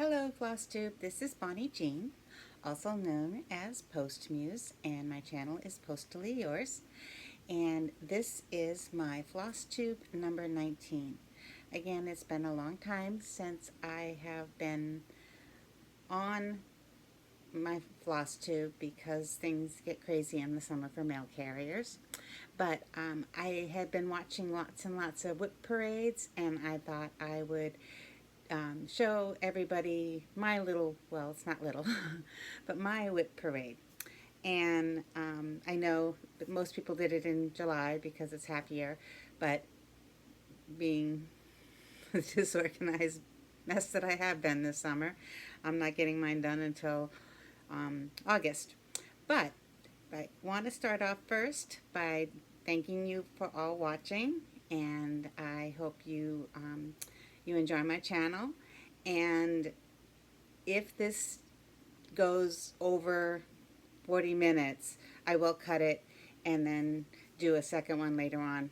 Hello FlossTube, this is Bonnie Jeanne, also known as PostMuse, and my channel is Postally Yours. And this is my FlossTube number 19. Again, it's been a long time since I have been on my FlossTube because things get crazy in the summer for mail carriers. But I had been watching lots and lots of whip parades, and I thought I would show everybody my little, well, it's not little, but my whip parade. And I know that most people did it in July because it's half year, but being the disorganized mess that I have been this summer, I'm not getting mine done until August. But I want to start off first by thanking you for all watching, and I hope you you enjoy my channel. And if this goes over 40 minutes, I will cut it and then do a second one later on,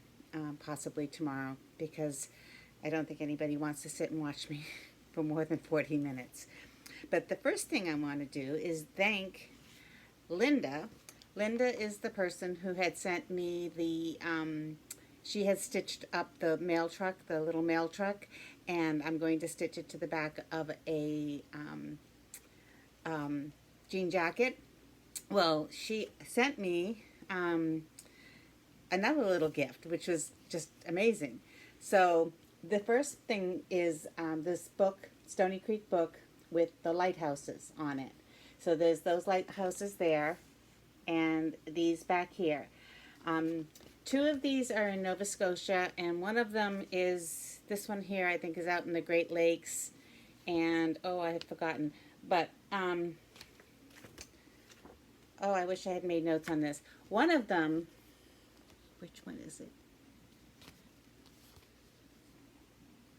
possibly tomorrow, because I don't think anybody wants to sit and watch me for more than 40 minutes. But the first thing I want to do is thank Linda. Linda is the person who had sent me the she had stitched up the mail truck, the little mail truck, and I'm going to stitch it to the back of a jean jacket. Well, she sent me another little gift, which was just amazing. So the first thing is this book, Stoney Creek book, with the lighthouses on it. So there's those lighthouses there, and these back here. Two of these are in Nova Scotia, and one of them is, this one here I think is out in the Great Lakes, and oh, I had forgotten, but oh, I wish I had made notes on this. One of them, which one is it?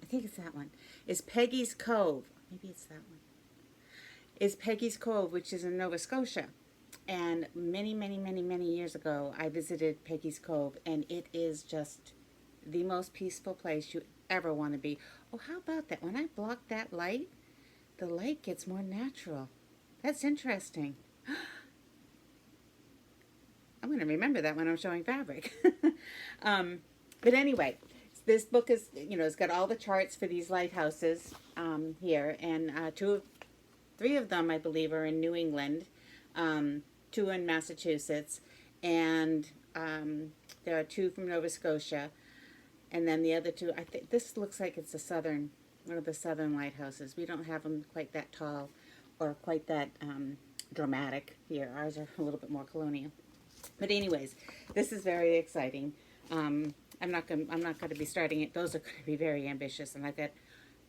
I think it's that one, is Peggy's Cove. Maybe it's that one. Is Peggy's Cove, which is in Nova Scotia. And many years ago, I visited Peggy's Cove, and it is just the most peaceful place you ever want to be. Oh, how about that? When I block that light, the light gets more natural. That's interesting. I'm going to remember that when I'm showing fabric. But anyway, this book is, you know, it's got all the charts for these lighthouses here, and three of them, I believe, are in New England. Two in Massachusetts, and there are two from Nova Scotia, and then the other two, I think this looks like it's one of the southern lighthouses. We don't have them quite that tall or quite that dramatic here. Ours are a little bit more colonial. But anyways, this is very exciting. I'm not going to be starting it. Those are going to be very ambitious, and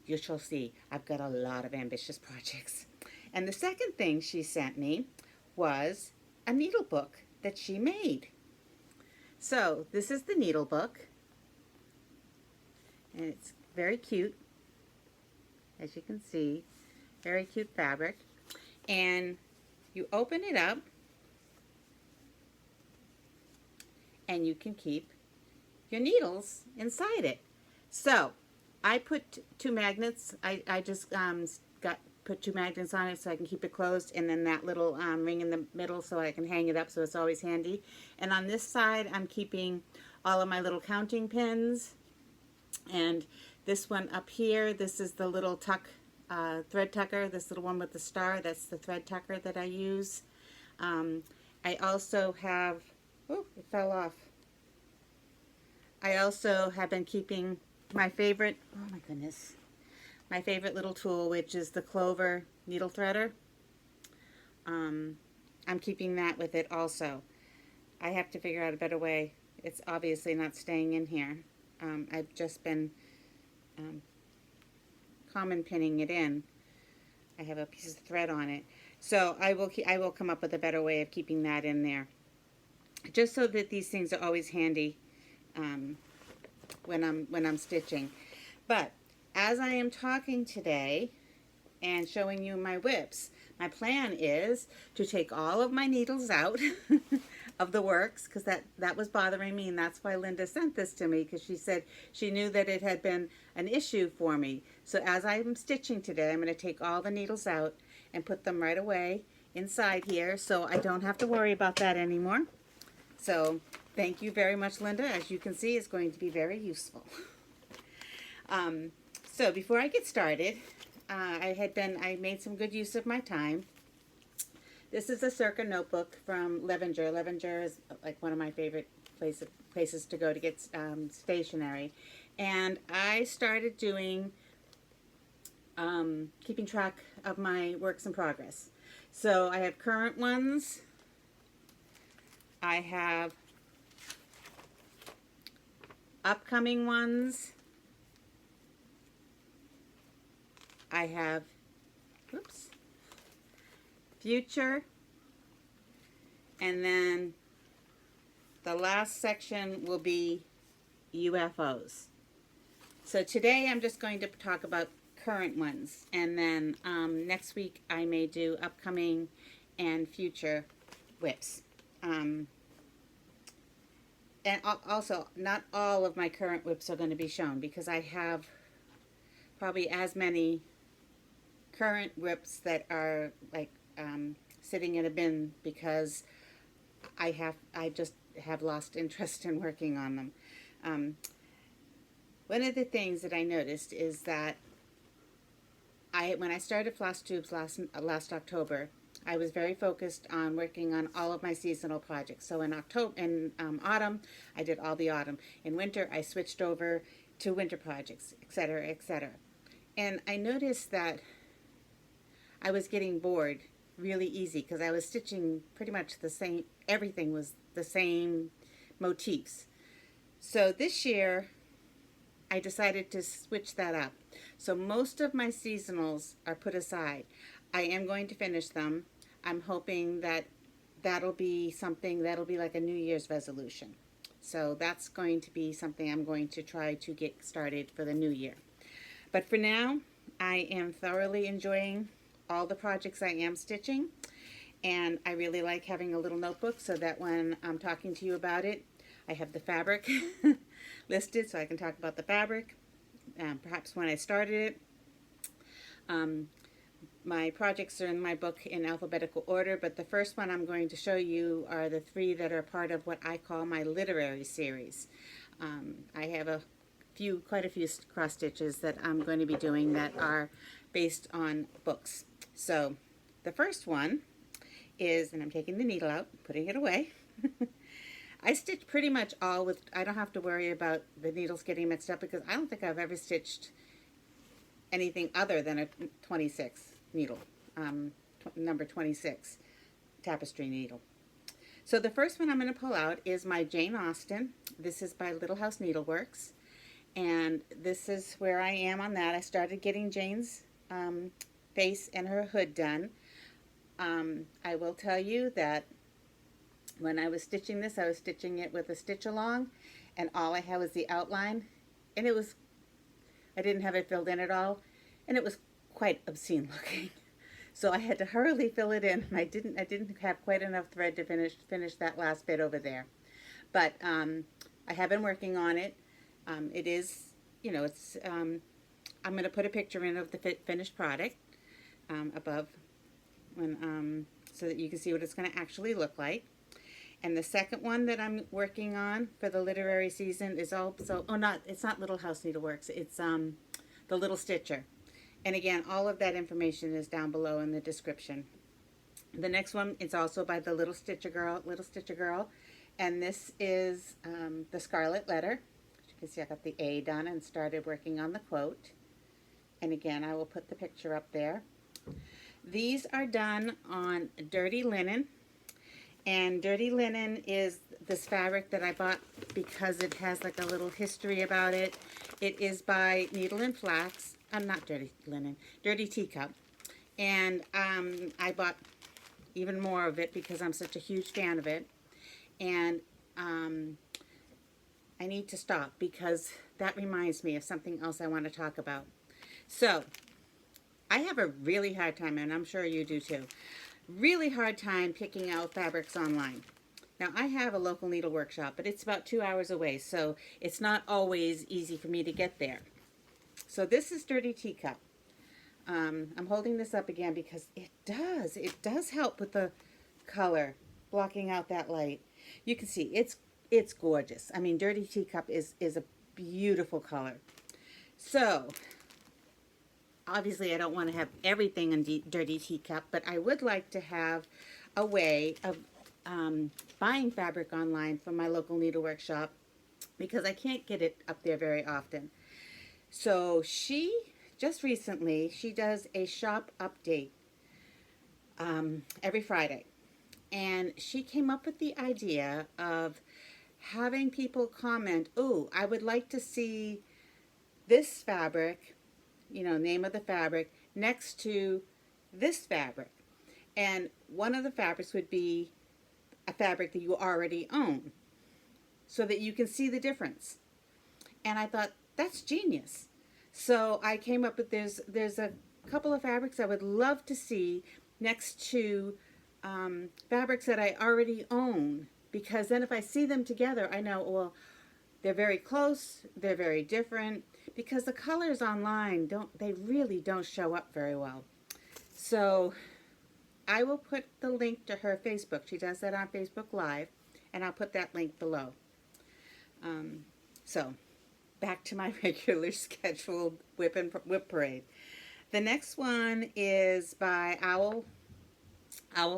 you shall see, I've got a lot of ambitious projects. And the second thing she sent me was a needle book that she made. So this is the needle book, and it's very cute, as you can see, very cute fabric. And you open it up, and you can keep your needles inside it. So I put two magnets. I just put two magnets on it so I can keep it closed, and then that little ring in the middle so I can hang it up so it's always handy. And on this side, I'm keeping all of my little counting pins. And this one up here, this is the little thread tucker, this little one with the star, that's the thread tucker that I use. I also have, oh, it fell off. I also have been keeping my favorite, oh my goodness, my favorite little tool, which is the Clover needle threader. I'm keeping that with it also. I have to figure out a better way. It's obviously not staying in here. I've just been common pinning it in. I have a piece of thread on it. So I will come up with a better way of keeping that in there, just so that these things are always handy when I'm stitching. But as I am talking today and showing you my whips, my plan is to take all of my needles out of the works, because that was bothering me, and that's why Linda sent this to me, because she said she knew that it had been an issue for me. So as I'm stitching today, I'm going to take all the needles out and put them right away inside here, so I don't have to worry about that anymore. So thank you very much, Linda. As you can see, it's going to be very useful. So before I get started, I made some good use of my time. This is a Circa notebook from Levenger. Levenger is like one of my favorite places to go to get stationery. And I started doing, keeping track of my works in progress. So I have current ones. I have upcoming ones. I have, whoops, future, and then the last section will be UFOs. So today I'm just going to talk about current ones, and then next week I may do upcoming and future whips. And also, not all of my current whips are going to be shown, because I have probably as many current whips that are like sitting in a bin, because I just have lost interest in working on them. One of the things that I noticed is that when I started FlossTubes last October, I was very focused on working on all of my seasonal projects. So in autumn, I did all the autumn. In winter, I switched over to winter projects, etc., etc. And I noticed that I was getting bored really easy, because I was stitching pretty much the same, everything was the same motifs. So this year, I decided to switch that up. So most of my seasonals are put aside. I am going to finish them. I'm hoping that that'll be something that'll be like a New Year's resolution. So that's going to be something I'm going to try to get started for the new year. But for now, I am thoroughly enjoying all the projects I am stitching, and I really like having a little notebook so that when I'm talking to you about it, I have the fabric listed so I can talk about the fabric, perhaps when I started it. My projects are in my book in alphabetical order, but the first one I'm going to show you are the 3 that are part of what I call my literary series. I have quite a few cross stitches that I'm going to be doing that are based on books. So the first one is, and I'm taking the needle out, putting it away. I stitch pretty much all with, I don't have to worry about the needles getting mixed up, because I don't think I've ever stitched anything other than a 26 needle, number 26 tapestry needle. So the first one I'm going to pull out is my Jane Austen. This is by Little House Needleworks, and this is where I am on that. I started getting Jane's face and her hood done. I will tell you that when I was stitching this, I was stitching it with a stitch along, and all I had was the outline, and I didn't have it filled in at all, and it was quite obscene looking. So I had to hurriedly fill it in, and I didn't have quite enough thread to finish that last bit over there. But I have been working on it. It is, it's, I'm going to put a picture in of the finished product above, so that you can see what it's going to actually look like. And the second one that I'm working on for the literary season is also, it's not Little House Needleworks, it's the Little Stitcher. And again, all of that information is down below in the description. The next one is also by the Little Stitcher Girl, and this is the Scarlet Letter. As you can see, I got the A done and started working on the quote. And again, I will put the picture up there. These are done on dirty linen. And dirty linen is this fabric that I bought because it has like a little history about it. It is by Needle and Flax. Not dirty linen, dirty teacup. And I bought even more of it because I'm such a huge fan of it. And I need to stop because that reminds me of something else I want to talk about. So I have a really hard time, and I'm sure you do too, really hard time picking out fabrics online. Now, I have a local needle workshop, but it's about 2 hours away, so it's not always easy for me to get there. So this is Dirty Teacup. I'm holding this up again because it does help with the color, blocking out that light. You can see it's gorgeous. I mean, Dirty Teacup is a beautiful color. So, obviously I don't want to have everything in Dirty Teacup, but I would like to have a way of buying fabric online from my local needle workshop because I can't get it up there very often. So she, just recently, she does a shop update every Friday. And she came up with the idea of having people comment, oh, I would like to see this fabric, you know, name of the fabric, next to this fabric. And one of the fabrics would be a fabric that you already own so that you can see the difference. And I thought, that's genius. So I came up with, there's a couple of fabrics I would love to see next to fabrics that I already own, because then if I see them together, I know, well, they're very close, they're very different, because the colors online they really don't show up very well. So I will put the link to her Facebook. She does that on Facebook Live, and I'll put that link below. So back to my regular scheduled whip parade. The next one is by Owl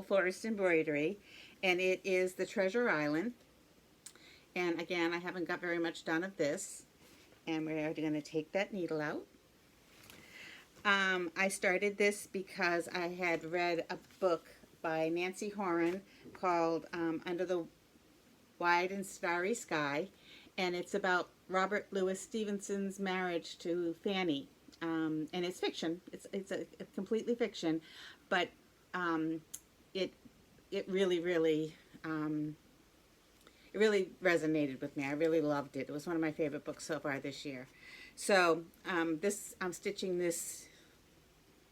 Forest Embroidery, and it is the Treasure Island. And again, I haven't got very much done of this, and we're going to take that needle out. I started this because I had read a book by Nancy Horan called Under the Wide and Starry Sky, and it's about Robert Louis Stevenson's marriage to Fanny. And it's fiction. It's a completely fiction, but it really resonated with me. I really loved it. It was one of my favorite books so far this year. So I'm stitching this,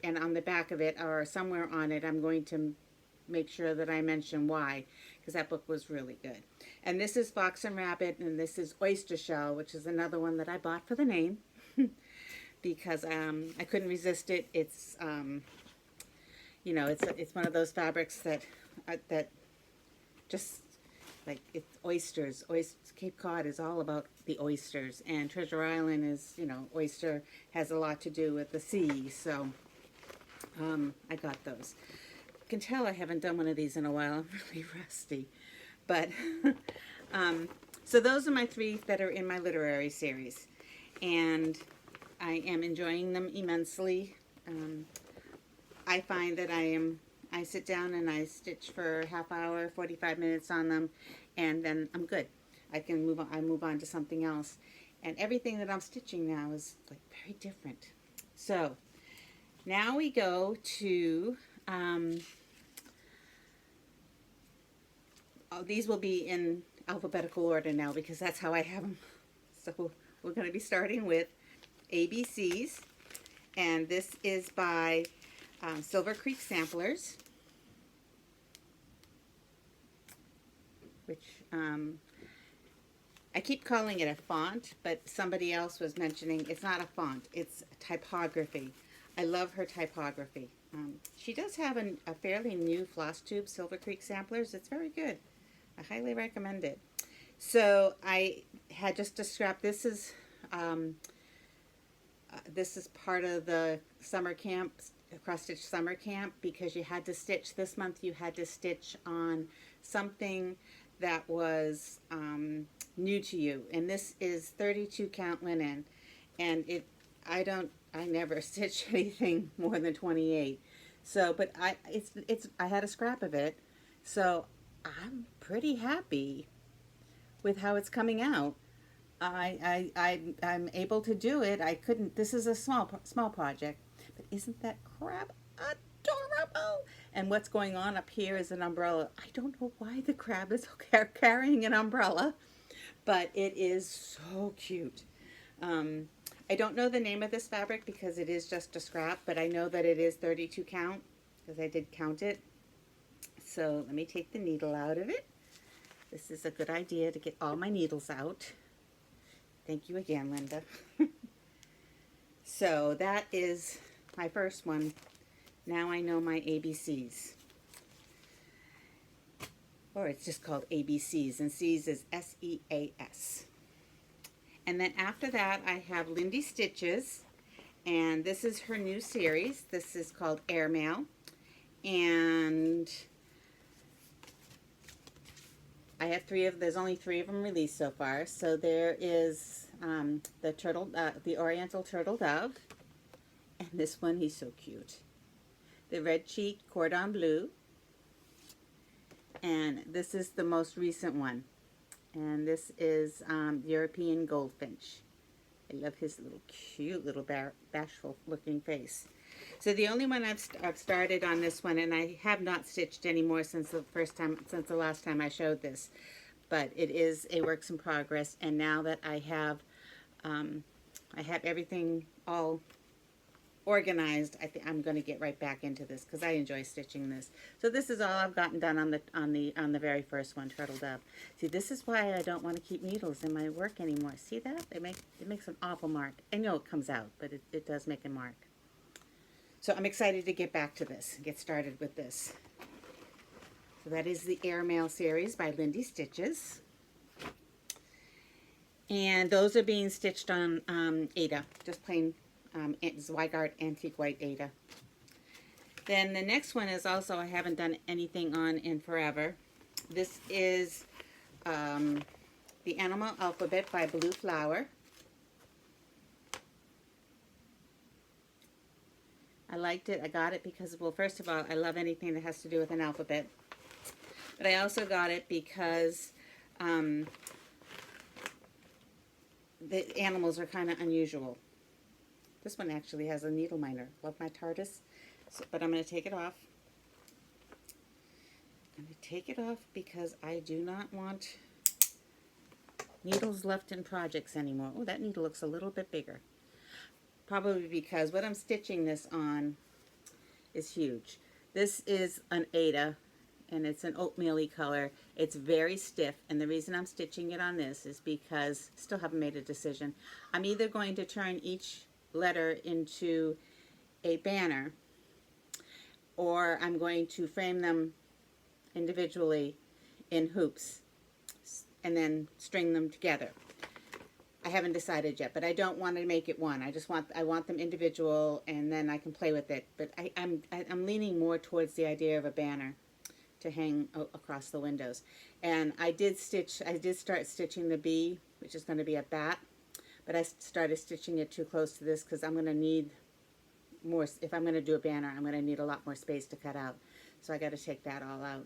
and on the back of it or somewhere on it, I'm going to make sure that I mention why, because that book was really good. And this is Fox and Rabbit, and this is Oyster Shell, which is another one that I bought for the name because I couldn't resist it. It's you know, it's one of those fabrics that just like, it's oysters. Cape Cod is all about the oysters, and Treasure Island is, you know, oyster has a lot to do with the sea. So I got those. You can tell I haven't done one of these in a while. I'm really rusty, but so those are my three that are in my literary series, and I am enjoying them immensely. I find that I sit down and I stitch for a half hour, 45 minutes on them, and then I'm good. I can move on. I move on to something else, and everything that I'm stitching now is like very different. So now we go to these will be in alphabetical order now because that's how I have them. So we're going to be starting with ABCs, and this is by Silver Creek Samplers, which I keep calling it a font, but somebody else was mentioning it's not a font, it's typography. I love her typography. She does have a fairly new FlossTube, Silver Creek Samplers. It's very good. I highly recommend it. So I had just a scrap. This is part of the summer camp, cross stitch summer camp, because you had to stitch this month. You had to stitch on something that was new to you, and this is 32 count linen, and I never stitch anything more than 28. So, but I had a scrap of it, so I'm pretty happy with how it's coming out. I'm able to do it. I couldn't. This is a small project, but isn't that crab adorable? And what's going on up here is an umbrella. I don't know why the crab is carrying an umbrella, but it is so cute. I don't know the name of this fabric because it is just a scrap, but I know that it is 32 count because I did count it. So let me take the needle out of it. This is a good idea to get all my needles out. Thank you again, Linda. So that is my first one. Now I know my ABCs. Or it's just called ABCs, and C's is S-E-A-S. And then after that, I have Lindy Stitches, and this is her new series. This is called Airmail, and I have there's only 3 of them released so far. So there is the Oriental Turtle Dove, and this one, he's so cute. The Red Cheek Cordon Bleu, and this is the most recent one. And this is European Goldfinch. I love his little cute little bashful looking face. So the only one I've started on this one, and I have not stitched anymore since the last time I showed this. But it is a work in progress, and now that I have everything all organized, I think I'm going to get right back into this because I enjoy stitching this. So this is all I've gotten done on the very first one, Turtle Dove. See, this is why I don't want to keep needles in my work anymore. See that? It makes an awful mark. I know it comes out, but it does make a mark. So I'm excited to get back to this, get started with this. So that is the Airmail series by Lindy Stitches. And those are being stitched on Aida, just plain Zweigart Antique White Aida. Then the next one is also I haven't done anything on in forever. This is the Animal Alphabet by Blue Flower. I liked it. I got it because, well, first of all, I love anything that has to do with an alphabet. But I also got it because the animals are kind of unusual. This one actually has a needle minder. Love my TARDIS. So, but I'm going to take it off. I'm going to take it off because I do not want needles left in projects anymore. Oh, that needle looks a little bit bigger. Probably because what I'm stitching this on is huge. This is an Aida, and it's an oatmeal-y color. It's very stiff, and the reason I'm stitching it on this is because, still haven't made a decision, I'm either going to turn each letter into a banner, or I'm going to frame them individually in hoops and then string them together. I haven't decided yet, but I don't want to make it one. I want them individual, and then I can play with it. But I'm leaning more towards the idea of a banner to hang across the windows. And I did start stitching the bee, which is going to be a bat. But I started stitching it too close to this because I'm going to need more. If I'm going to do a banner, I'm going to need a lot more space to cut out. So I got to take that all out.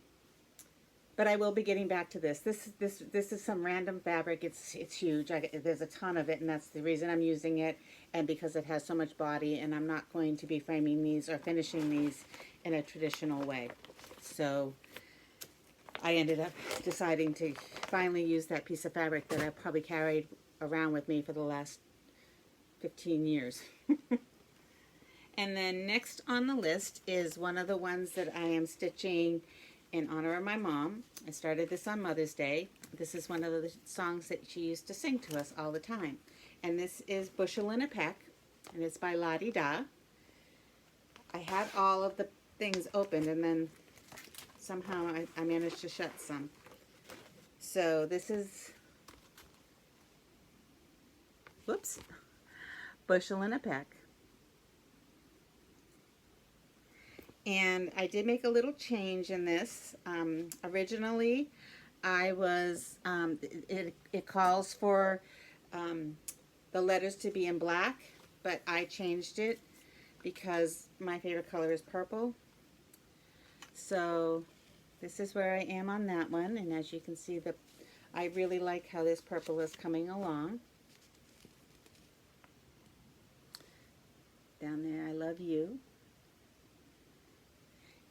But I will be getting back to this. This is some random fabric. It's huge. There's a ton of it, and that's the reason I'm using it, and because it has so much body, and I'm not going to be framing these or finishing these in a traditional way. So I ended up deciding to finally use that piece of fabric that I probably carried around with me for the last 15 years. And then next on the list is one of the ones that I am stitching in honor of my mom. I started this on Mother's Day. This is one of the songs that she used to sing to us all the time. And this is Bushel and a Peck, and it's by Lottie Da. I had all of the things opened, and then somehow I managed to shut some. So this is, whoops, Bushel and a Peck. And I did make a little change in this. Originally, I was, it calls for the letters to be in black, but I changed it because my favorite color is purple. So this is where I am on that one, and as you can see, I really like how this purple is coming along. Down there, I love you.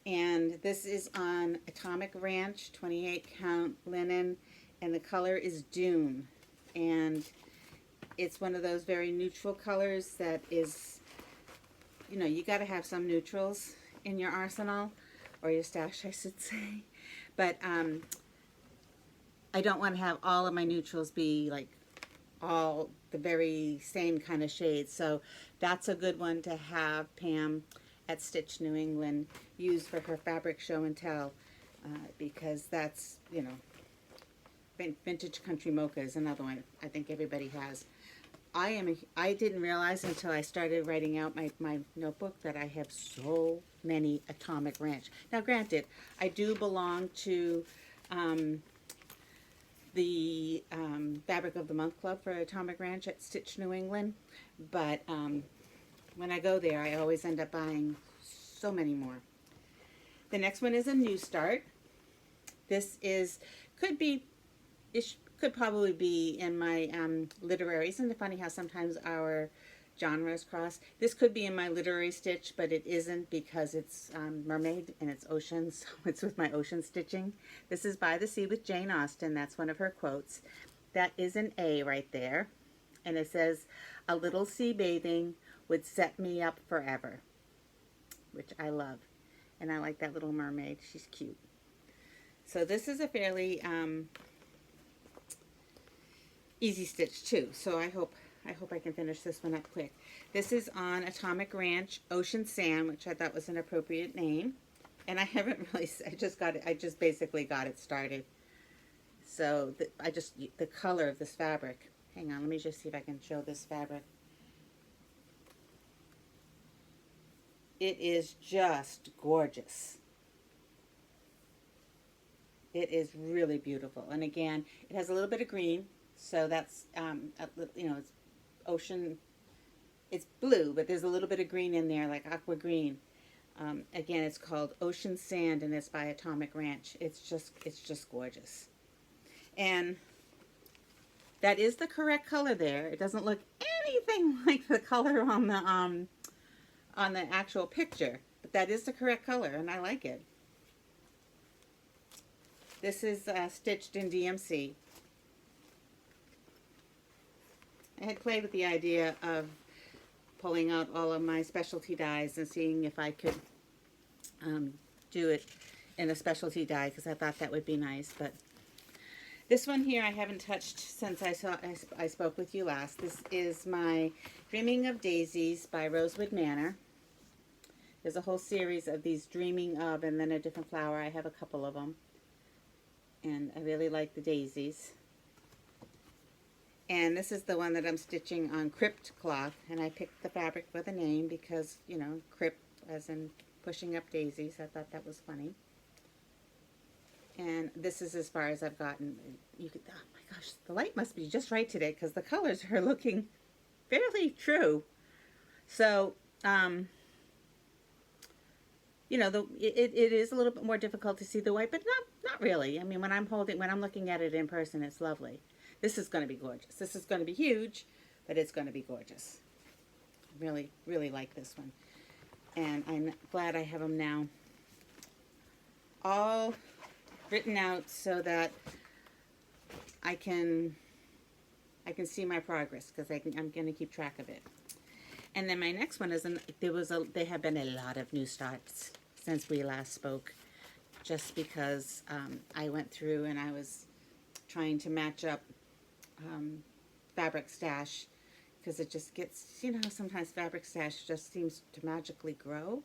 And this is on Atomic Ranch, 28 count linen, and the color is Dune. And it's one of those very neutral colors that is, you know, you got to have some neutrals in your arsenal, or your stash, I should say. But I don't want to have all of my neutrals be like all the very same kind of shades. So that's a good one to have Pam at Stitch New England use for her fabric show and tell, because that's, you know, Vintage Country Mocha is another one I think everybody has. I didn't realize until I started writing out my notebook that I have so many Atomic Ranch. Now granted, I do belong to the Fabric of the Month Club for Atomic Ranch at Stitch New England, but when I go there, I always end up buying so many more. The next one is a new start. This is, could probably be in my literary. Isn't it funny how sometimes our genres cross? This could be in my literary stitch, but it isn't because it's mermaid and it's ocean, so it's with my ocean stitching. This is By the Sea with Jane Austen. That's one of her quotes. That is an A right there. And it says, "A little sea bathing would set me up forever," which I love. And I like that little mermaid. She's cute. So this is a fairly easy stitch too. So I hope I can finish this one up quick. This is on Atomic Ranch Ocean Sand, which I thought was an appropriate name. And I haven't really, I just basically got it started. So the color of this fabric. Hang on, let me just see if I can show this fabric. It is just gorgeous. It is really beautiful. And again, it has a little bit of green. So that's, you know, it's ocean, it's blue, but there's a little bit of green in there, like aqua green. Again, it's called Ocean Sand, and it's by Atomic Ranch. It's just gorgeous. And that is the correct color there. It doesn't look anything like the color on the actual picture, but that is the correct color, and I like it. This is stitched in DMC. I had played with the idea of pulling out all of my specialty dyes and seeing if I could do it in a specialty dye, because I thought that would be nice. But this one here I haven't touched since I spoke with you last. This is my Dreaming of Daisies by Rosewood Manor. There's a whole series of these Dreaming of and then a different flower. I have a couple of them. And I really like the daisies. And this is the one that I'm stitching on Crypt Cloth. And I picked the fabric for the name because, you know, crypt as in pushing up daisies. I thought that was funny. And this is as far as I've gotten. You could, oh my gosh, the light must be just right today because the colors are looking fairly true. So, you know, it is a little bit more difficult to see the white, but not really. I mean, when I'm looking at it in person, it's lovely. This is going to be gorgeous. This is going to be huge, but it's going to be gorgeous. Really, really like this one. And I'm glad I have them now all written out so that I can see my progress, because I'm going to keep track of it. And then my next one is, there have been a lot of new starts since we last spoke, just because I went through and I was trying to match up fabric stash, because it just gets, you know, sometimes fabric stash just seems to magically grow.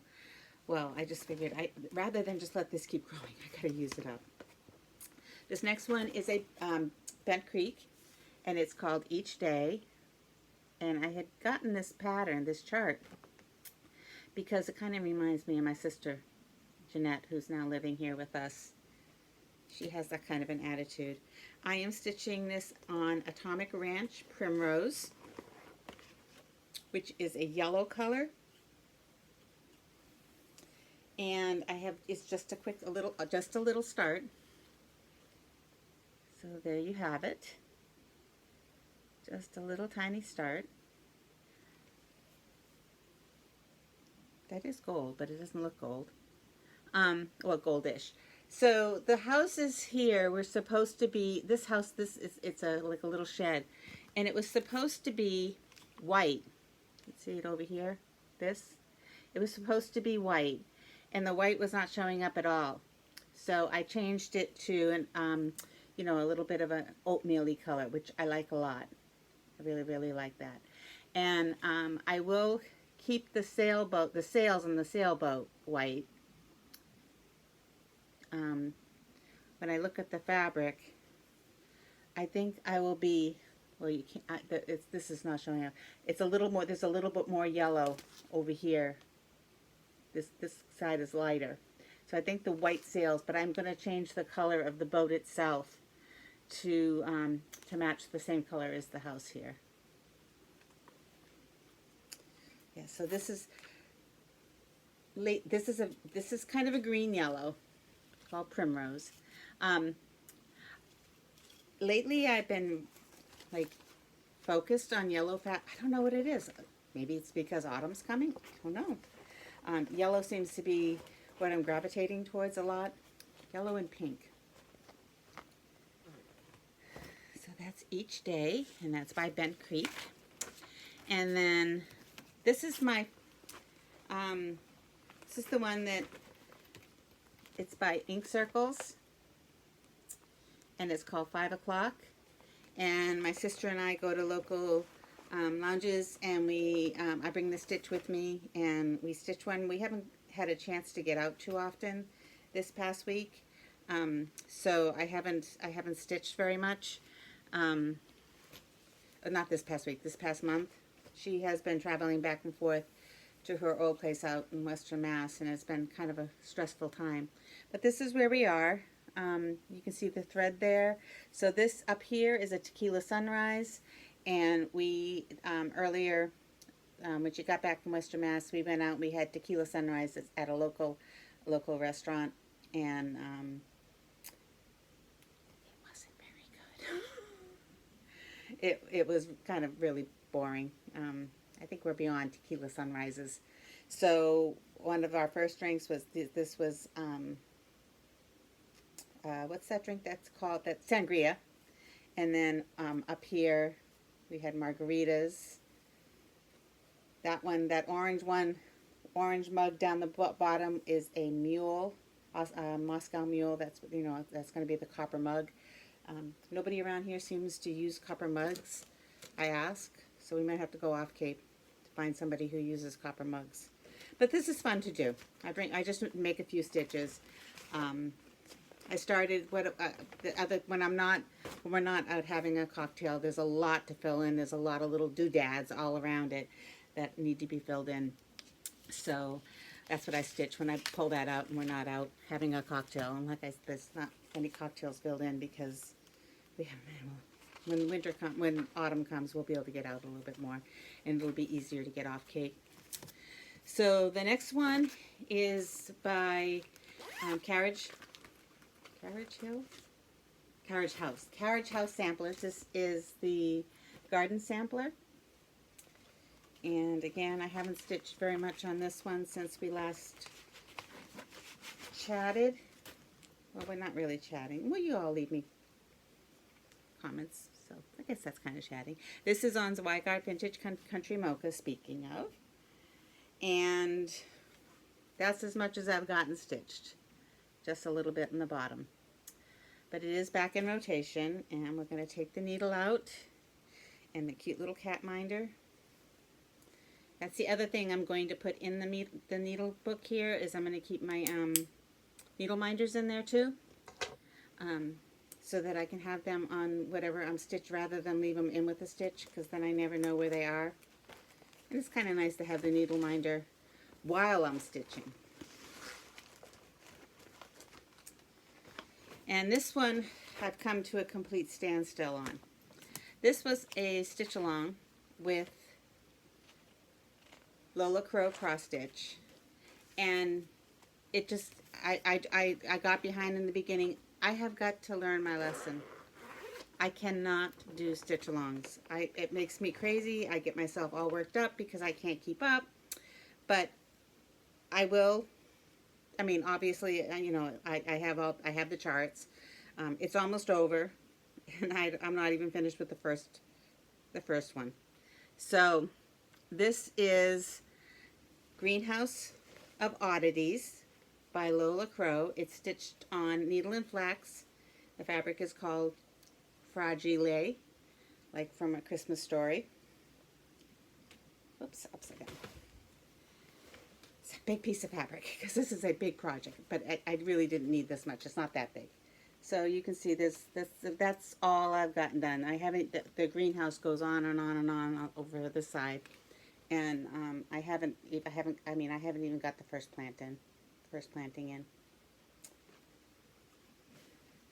Well, I just figured, rather than just let this keep growing, I gotta use it up. This next one is a Bent Creek, and it's called Each Day. And I had gotten this pattern, this chart, because it kind of reminds me of my sister, Jeanette, who's now living here with us. She has that kind of an attitude. I am stitching this on Atomic Ranch Primrose, which is a yellow color. And it's just a little start. So there you have it. Just a little tiny start. That is gold, but it doesn't look gold. Well, goldish. So the houses here were supposed to be, this house, it's like a little shed, and it was supposed to be white. Let's see it over here. It was supposed to be white, and the white was not showing up at all. So I changed it to you know, a little bit of an oatmeal-y color, which I like a lot. I really, really like that. And I will keep the sails on the sailboat white. When I look at the fabric, I think I will be, well, you can't, this is not showing up. It's a little more, there's a little bit more yellow over here. This side is lighter. So I think the white sails, but I'm going to change the color of the boat itself to match the same color as the house here. Yeah, so this is this is kind of a green yellow called Primrose. Lately I've been like focused on yellow fat. I don't know what it is. Maybe it's because autumn's coming. I don't know. Yellow seems to be what I'm gravitating towards a lot. Yellow and pink. So that's Each Day, and that's by Bent Creek. And then this is my, this is the one that, it's by Ink Circles, and it's called 5 o'clock. And my sister and I go to local lounges, and I bring the stitch with me, and we stitch one. We haven't had a chance to get out too often this past week, so I haven't stitched very much. Not this past week, this past month. She has been traveling back and forth to her old place out in Western Mass, and it's been kind of a stressful time. But this is where we are. You can see the thread there. So this up here is a Tequila Sunrise, and we earlier, when she got back from Western Mass, we went out and we had Tequila Sunrise at a local restaurant, and it wasn't very good. It was kind of really boring. I think we're beyond Tequila Sunrises. So one of our first drinks was this was what's that drink that's called? That's sangria. And then up here we had margaritas. That one, that orange mug down the bottom is a mule, Moscow mule. That's, you know, that's going to be the copper mug. Nobody around here seems to use copper mugs, I ask. So we might have to go off Cape to find somebody who uses copper mugs. But this is fun to do. I just make a few stitches. I started when we're not out having a cocktail. There's a lot to fill in. There's a lot of little doodads all around it that need to be filled in. So that's what I stitch when I pull that out and we're not out having a cocktail. And like I said, there's not any cocktails filled in because we have, when autumn comes, we'll be able to get out a little bit more, and it'll be easier to get off Cape. So the next one is by Carriage House Samplers. This is the garden sampler. And again, I haven't stitched very much on this one since we last chatted. Well, we're not really chatting. Well, you all leave me comments, so I guess that's kind of chatting. This is on Zweigart Vintage Country Mocha, speaking of. And that's as much as I've gotten stitched. Just a little bit in the bottom. But it is back in rotation, and we're going to take the needle out and the cute little cat minder. That's the other thing I'm going to put in the needle book here, is I'm going to keep my needle minders in there too, so that I can have them on whatever I'm stitched rather than leave them in with a stitch, because then I never know where they are. And it's kind of nice to have the needle minder while I'm stitching. And this one I've come to a complete standstill on. This was a stitch along with Lola Crow cross stitch, and it just, I got behind in the beginning. I have got to learn my lesson. I cannot do stitch alongs. It makes me crazy. I get myself all worked up because I can't keep up, but I will. I mean, obviously, you know, I have the charts. It's almost over, and I'm not even finished with the first one. So this is Greenhouse of Oddities by Lola Crow. It's stitched on needle and flax. The fabric is called Fragile, like from A Christmas Story. Oops, upside down. It's a big piece of fabric because this is a big project, but I really didn't need this much. It's not that big. So you can see this. That's all I've gotten done. I haven't. The greenhouse goes on and on and on over this side, and I haven't even got the first planting in.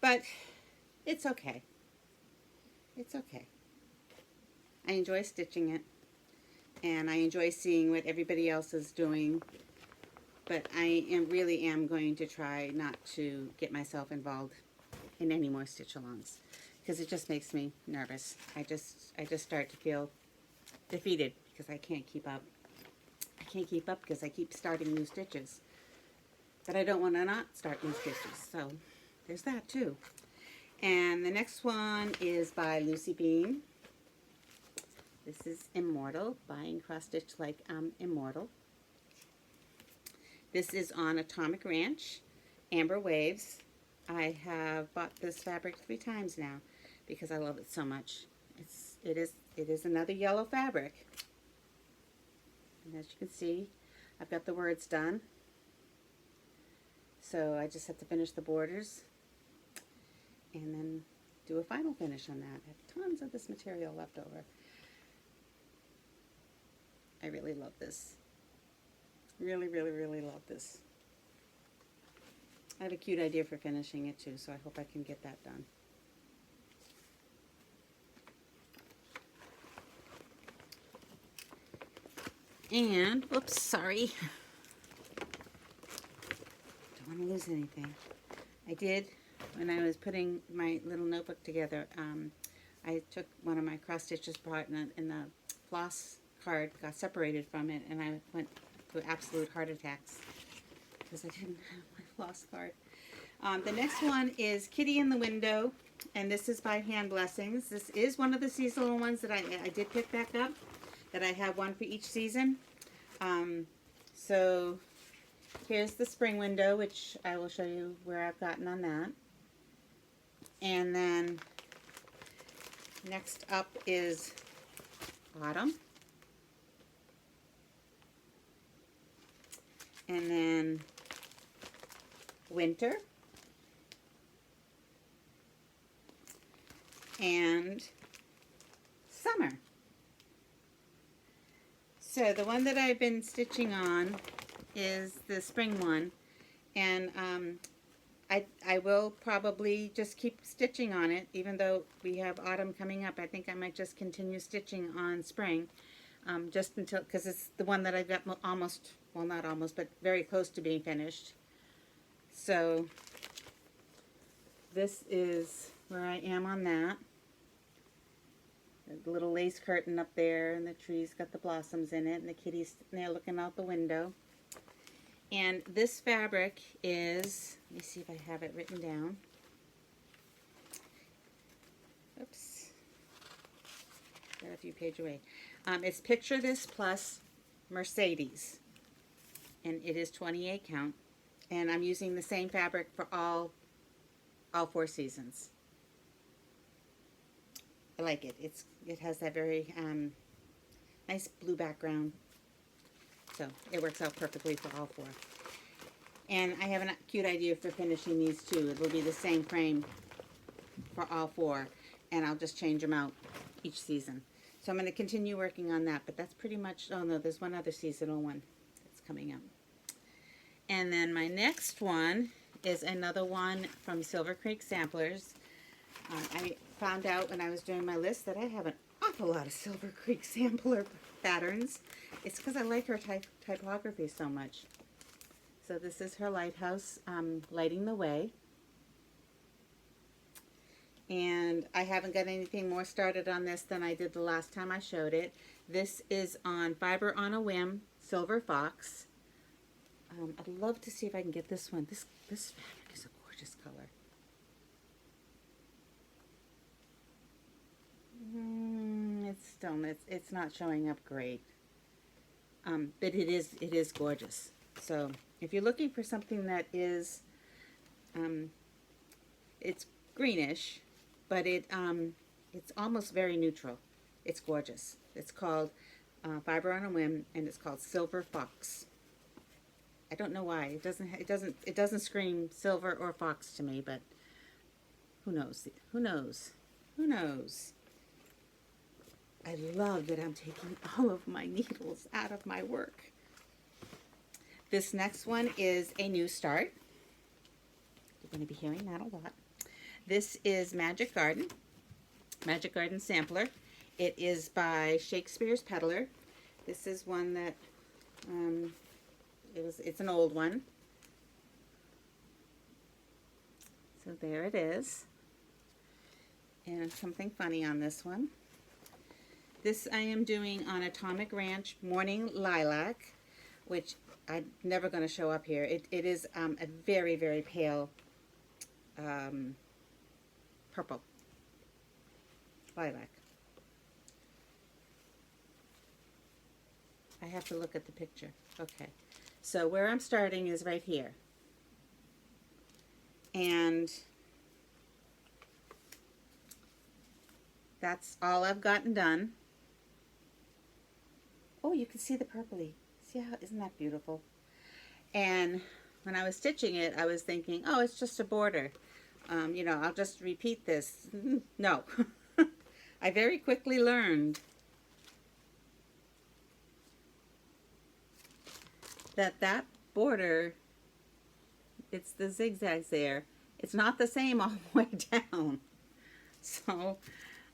But it's okay. It's okay. I enjoy stitching it, and I enjoy seeing what everybody else is doing. But I really am going to try not to get myself involved in any more stitch-alongs, because it just makes me nervous. I just start to feel defeated because I can't keep up. I can't keep up because I keep starting new stitches. But I don't want to not start new stitches, so there's that too. And the next one is by Lucy Bean. This is Immortal, buying cross stitch like Immortal. This is on Atomic Ranch, Amber Waves. I have bought this fabric 3 times now because I love it so much. It is another yellow fabric. And as you can see, I've got the words done. So I just have to finish the borders and then do a final finish on that. I have tons of this material left over. I really love this. Really, really, really love this. I have a cute idea for finishing it too, so I hope I can get that done. And, whoops, sorry. Don't want to lose anything. I did, when I was putting my little notebook together, I took one of my cross stitches, brought in the floss card, got separated from it, and I went to absolute heart attacks because I didn't have my floss card. The next one is Kitty in the Window, and this is by Hand Blessings. This is one of the seasonal ones that I did pick back up, that I have one for each season. So here's the spring window, which I will show you where I've gotten on that. And then next up is autumn. And then winter. And summer. So the one that I've been stitching on is the spring one, and I will probably just keep stitching on it, even though we have autumn coming up. I think I might just continue stitching on spring, just until, because it's the one that I've got almost, well, not almost, but very close to being finished. So this is where I am on that. The little lace curtain up there, and the tree's got the blossoms in it, and the kitty's there looking out the window. And this fabric is, let me see if I have it written down. Oops. Got a few pages away. It's Picture This Plus Mercedes. And it is 28 count. And I'm using the same fabric for all 4 seasons. I like it. It has that very nice blue background. So it works out perfectly for all 4. And I have a cute idea for finishing these too. It will be the same frame for all 4. And I'll just change them out each season. So I'm going to continue working on that. But that's pretty much, oh no, there's one other seasonal one that's coming up. And then my next one is another one from Silver Creek Samplers. I found out when I was doing my list that I have an awful lot of Silver Creek Sampler patterns. It's because I like her typography so much. So this is her lighthouse, Lighting the Way. And I haven't got anything more started on this than I did the last time I showed it. This is on Fiber on a Whim, Silver Fox. I'd love to see if I can get this one. This fabric is a gorgeous color. It's not showing up great, but it is gorgeous. So if you're looking for something that is, it's greenish, but it's almost very neutral. It's gorgeous. It's called Fiber on a Whim, and it's called Silver Fox. I don't know why. It doesn't scream silver or fox to me, but who knows? Who knows? Who knows? I love that I'm taking all of my needles out of my work. This next one is a new start. You're going to be hearing that a lot. This is Magic Garden Sampler. It is by Shakespeare's Peddler. This is one that it's an old one. So there it is. And something funny on this one. This I am doing on Atomic Ranch Morning Lilac, which I'm never going to show up here. It is a very, very pale purple lilac. I have to look at the picture. Okay. So where I'm starting is right here. And that's all I've gotten done. Oh, you can see the purpley. See how, isn't that beautiful? And when I was stitching it, I was thinking, oh, it's just a border. You know, I'll just repeat this. No. I very quickly learned that border, it's the zigzags there. It's not the same all the way down. So,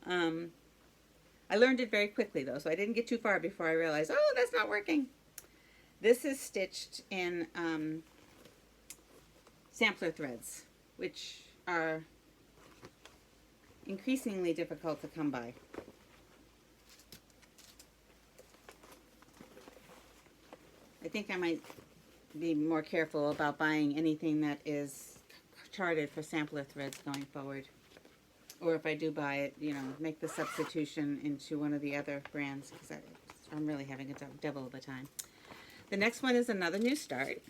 I learned it very quickly though, so I didn't get too far before I realized, oh, that's not working. This is stitched in sampler threads, which are increasingly difficult to come by. I think I might be more careful about buying anything that is charted for sampler threads going forward. Or if I do buy it, you know, make the substitution into one of the other brands, because I'm really having a devil of a time. The next one is another new start.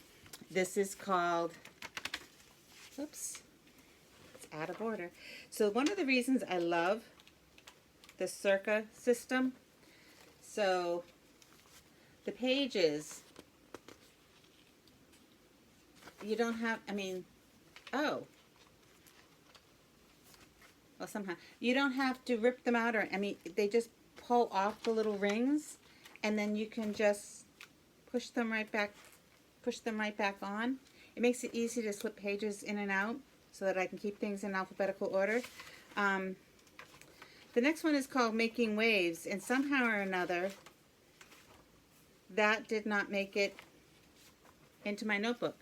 This is called, oops, it's out of order. So one of the reasons I love the Circa system, so the pages, you don't have, I mean, oh, well, somehow you don't have to rip them out, or I mean, they just pull off the little rings, and then you can just push them right back on. It makes it easy to slip pages in and out so that I can keep things in alphabetical order. The next one is called Making Waves, and somehow or another that did not make it into my notebook.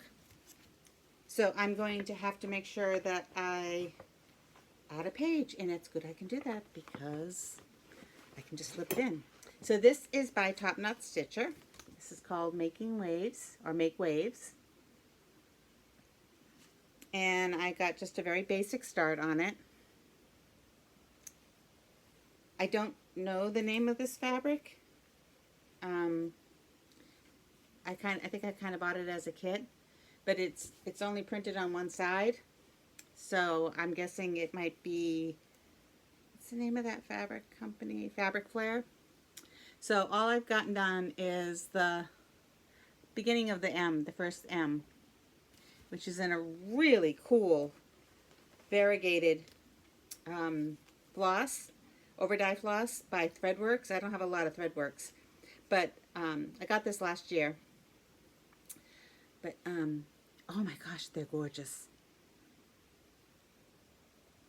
So I'm going to have to make sure that I add a page, and it's good I can do that because I can just slip it in. So this is by Top Knot Stitcher. This is called Making Waves, or Make Waves. And I got just a very basic start on it. I don't know the name of this fabric. I think I kind of bought it as a kit, but it's only printed on one side. So I'm guessing it might be, what's the name of that fabric company? Fabric Flare. So all I've gotten done is the beginning of the M, the first M, which is in a really cool variegated floss, over-dye floss by Threadworks. I don't have a lot of Threadworks, but I got this last year. But oh my gosh, they're gorgeous.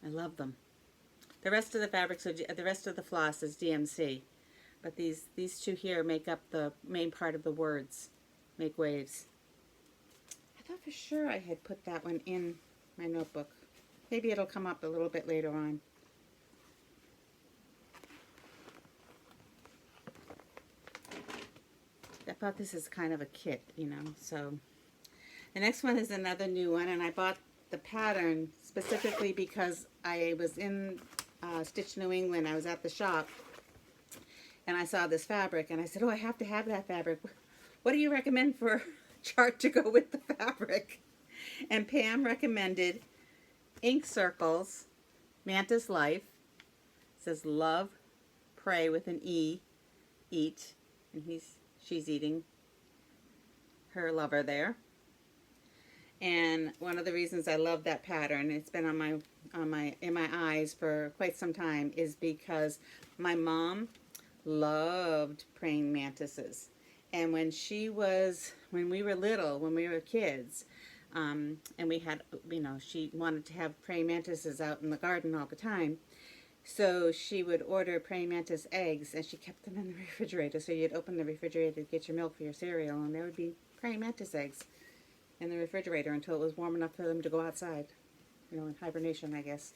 I love them. The rest of the fabrics, the rest of the floss is DMC, but these two here make up the main part of the words. Make Waves. I thought for sure I had put that one in my notebook. Maybe it'll come up a little bit later on. I thought this is kind of a kit, you know, so. The next one is another new one, and I bought the pattern specifically because I was in Stitch New England. I was at the shop, and I saw this fabric, and I said, oh, I have to have that fabric. What do you recommend for a chart to go with the fabric? And Pam recommended ink circles Mantis Life. It says love, pray with an E, eat, and she's eating her lover there. And one of the reasons I love that pattern, it's been in my eyes for quite some time, is because my mom loved praying mantises. And when we were little, when we were kids, and we had, she wanted to have praying mantises out in the garden all the time. So she would order praying mantis eggs, and she kept them in the refrigerator. So you'd open the refrigerator to get your milk for your cereal, and there would be praying mantis eggs in the refrigerator until it was warm enough for them to go outside. In hibernation, I guess.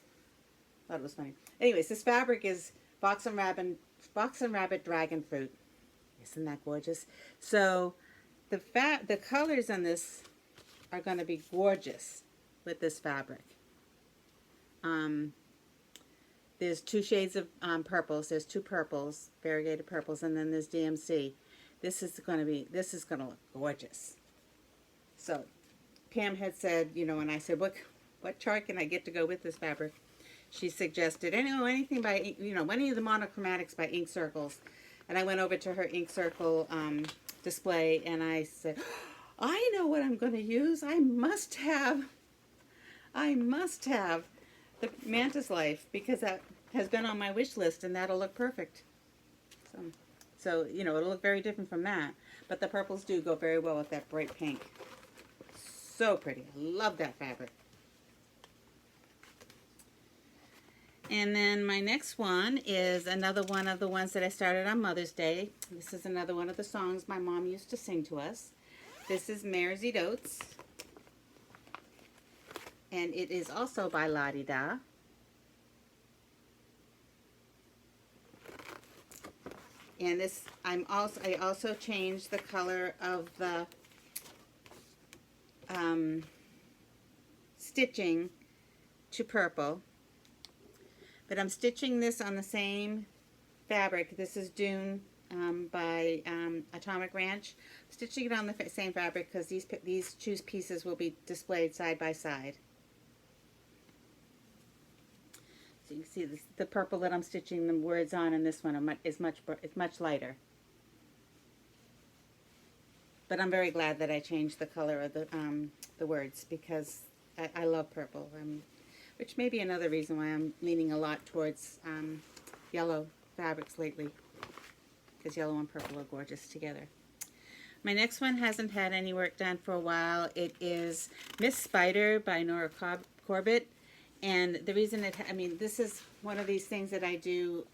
Thought it was funny. Anyways, this fabric is Box and Rabbit Dragon Fruit. Isn't that gorgeous? So the colors on this are going to be gorgeous with this fabric. There's 2 shades of purples. There's 2 purples, variegated purples, and then there's DMC. This is going to look gorgeous. So Pam had said, and I said, what chart can I get to go with this fabric? She suggested, anything by, any of the monochromatics by Ink Circles. And I went over to her Ink Circle display, and I said, I know what I'm going to use. I must have the Mantis Life, because that has been on my wish list, and that'll look perfect. So it'll look very different from that. But the purples do go very well with that bright pink. So pretty. I love that fabric. And then my next one is another one of the ones that I started on Mother's Day. This is another one of the songs my mom used to sing to us. This is Mares Eat Oats. And it is also by La-Di-Da. And this, I also changed the color of the stitching to purple. But I'm stitching this on the same fabric. This is Dune by Atomic Ranch. I'm stitching it on the same fabric because these choose pieces will be displayed side by side. So you can see this, the purple that I'm stitching the words on, and this one is much lighter. But I'm very glad that I changed the color of the words, because I love purple. Which may be another reason why I'm leaning a lot towards yellow fabrics lately, because yellow and purple are gorgeous together. My next one hasn't had any work done for a while. It is Miss Spider by Nora Corbett. And the reason this is one of these things that I do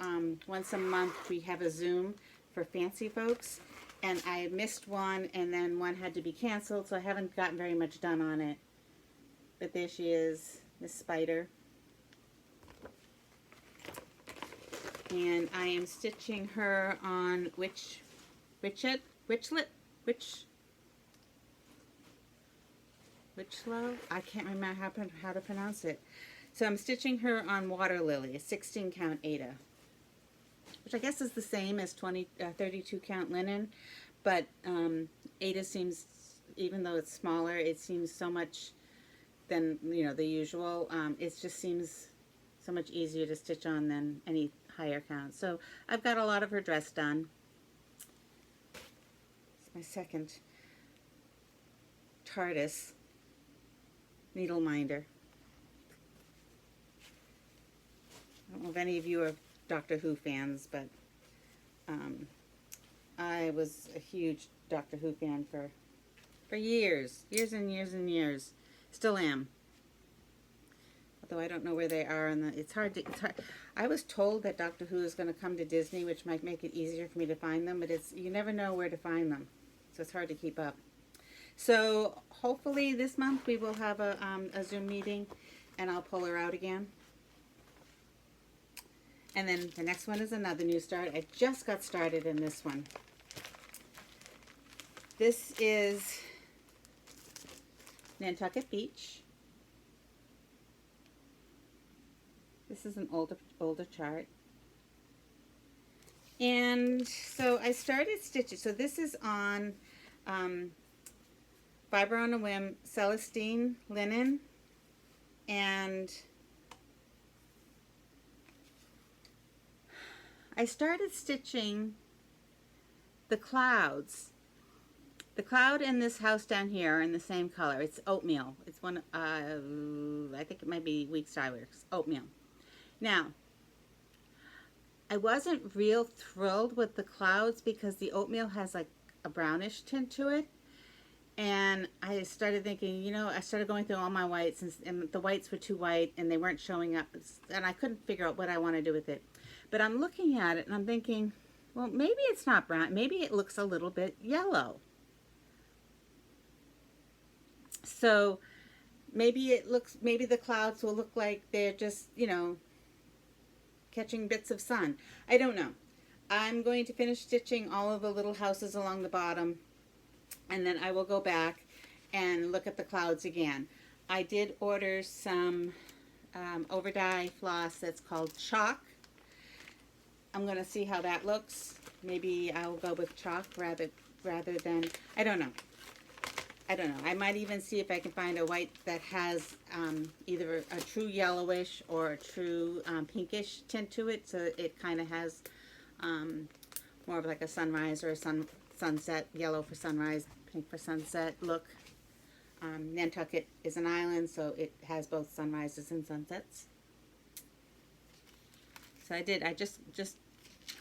once a month. We have a Zoom for fancy folks. And I missed one, and then one had to be canceled, so I haven't gotten very much done on it. But there she is, Miss Spider. And I am stitching her on Witchlet? Witchlow? I can't remember how to pronounce it. So I'm stitching her on Water Lily, a 16 count Aida, which I guess is the same as 32 count linen, but Aida seems, even though it's smaller, it seems so much than the usual. It just seems so much easier to stitch on than any higher count. So I've got a lot of her dress done. It's my second TARDIS needle minder. I don't know if any of you are Doctor Who fans, but I was a huge Doctor Who fan for years and years. Still am. Although I don't know where they are, and it's hard. I was told that Doctor Who is going to come to Disney, which might make it easier for me to find them, but you never know where to find them, so it's hard to keep up. So hopefully this month we will have a Zoom meeting, and I'll pull her out again. And then the next one is another new start. I just got started in this one. This is Nantucket Beach. This is an older chart. And so I started stitching. So this is on Fiber on a Whim Celestine linen, and I started stitching the clouds. The cloud in this house down here are in the same color. It's oatmeal. It's one, I think it might be Weeks Dye Works. Oatmeal. Now, I wasn't real thrilled with the clouds because the oatmeal has like a brownish tint to it. And I started thinking, you know, I started going through all my whites, and the whites were too white and they weren't showing up. And I couldn't figure out what I want to do with it. But I'm looking at it and I'm thinking, well, maybe it's not brown. Maybe it looks a little bit yellow. So maybe the clouds will look like they're just, you know, catching bits of sun. I don't know. I'm going to finish stitching all of the little houses along the bottom, and then I will go back and look at the clouds again. I did order some over dye floss that's called chalk. I'm going to see how that looks. Maybe I'll go with chalk rather than, I don't know. I might even see if I can find a white that has either a true yellowish or a true pinkish tint to it, so it kind of has more of like a sunrise or a sunset, yellow for sunrise, pink for sunset look. Nantucket is an island, so it has both sunrises and sunsets. So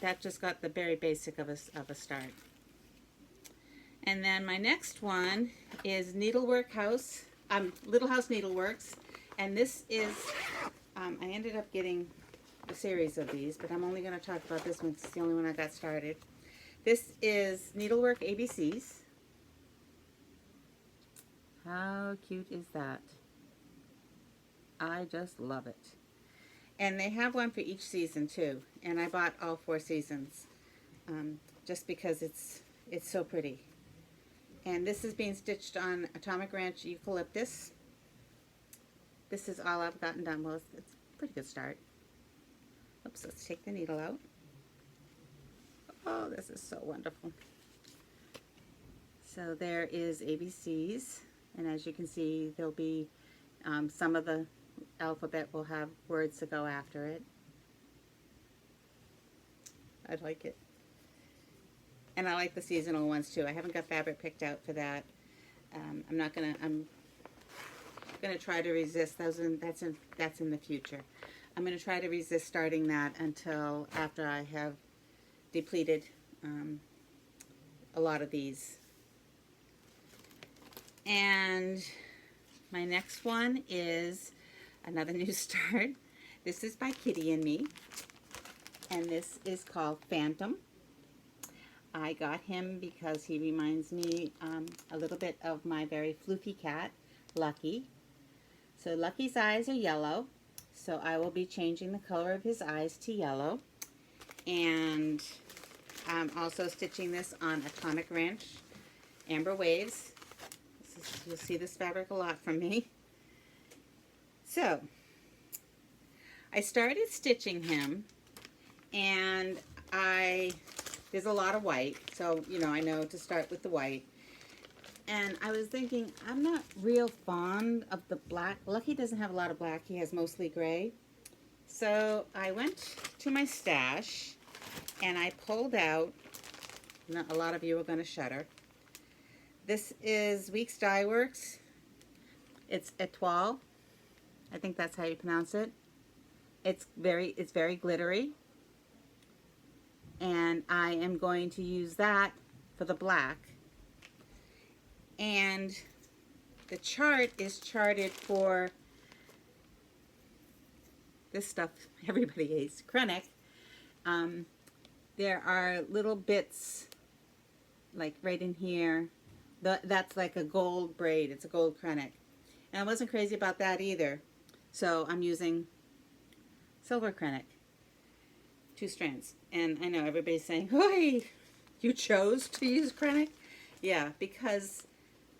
that just got the very basic of a start. And then my next one is Needlework House, Little House Needleworks, and this is, I ended up getting a series of these, but I'm only going to talk about this one. It's the only one I got started. This is Needlework ABCs. How cute is that? I just love it. And they have one for each season too, and I bought all 4 seasons just because it's so pretty. And this is being stitched on Atomic Ranch Eucalyptus. This is all I've gotten done. Well, it's a pretty good start. Oops, let's take the needle out. Oh, this is so wonderful. So there is ABCs, and as you can see, there'll be some of the alphabet will have words to go after it. I like it. And I like the seasonal ones too. I haven't got fabric picked out for that. I'm gonna try to resist those. That's in the future. I'm gonna try to resist starting that until after I have depleted a lot of these. And my next one is another new start. This is by Kitty and Me, and this is called Phantom. I got him because he reminds me a little bit of my very floofy cat, Lucky. So Lucky's eyes are yellow, so I will be changing the color of his eyes to yellow. And I'm also stitching this on Atomic Ranch Amber Waves. You'll see this fabric a lot from me. So I started stitching him, and there's a lot of white, so you know I know to start with the white. And I was thinking, I'm not real fond of the black. Lucky doesn't have a lot of black, he has mostly gray. So I went to my stash and I pulled out, a lot of you are going to shudder. This is Weeks Dye Works. It's Etoile. I think that's how you pronounce it. It's very glittery. And I am going to use that for the black. And the chart is charted for this stuff everybody hates, Krennic. There are little bits like right in here. That's like a gold braid. It's a gold Krennic. And I wasn't crazy about that either. So I'm using silver Krennic. 2 strands. And I know everybody's saying, "Hey, you chose to use Krennic?" Yeah, because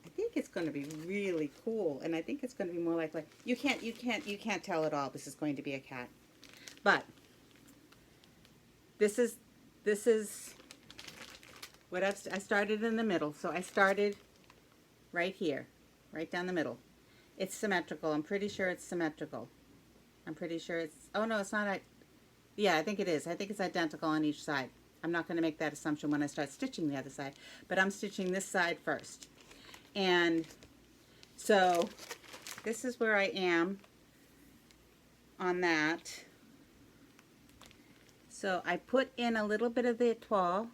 I think it's going to be really cool, and I think it's going to be more like you can't tell at all this is going to be a cat. But this is what I started in the middle. So I started right here, right down the middle. It's symmetrical. I'm pretty sure it's symmetrical. I'm pretty sure it's, oh no, it's not. Yeah, I think it is. I think it's identical on each side. I'm not going to make that assumption when I start stitching the other side, but I'm stitching this side first. And so this is where I am on that. So I put in a little bit of the etoile.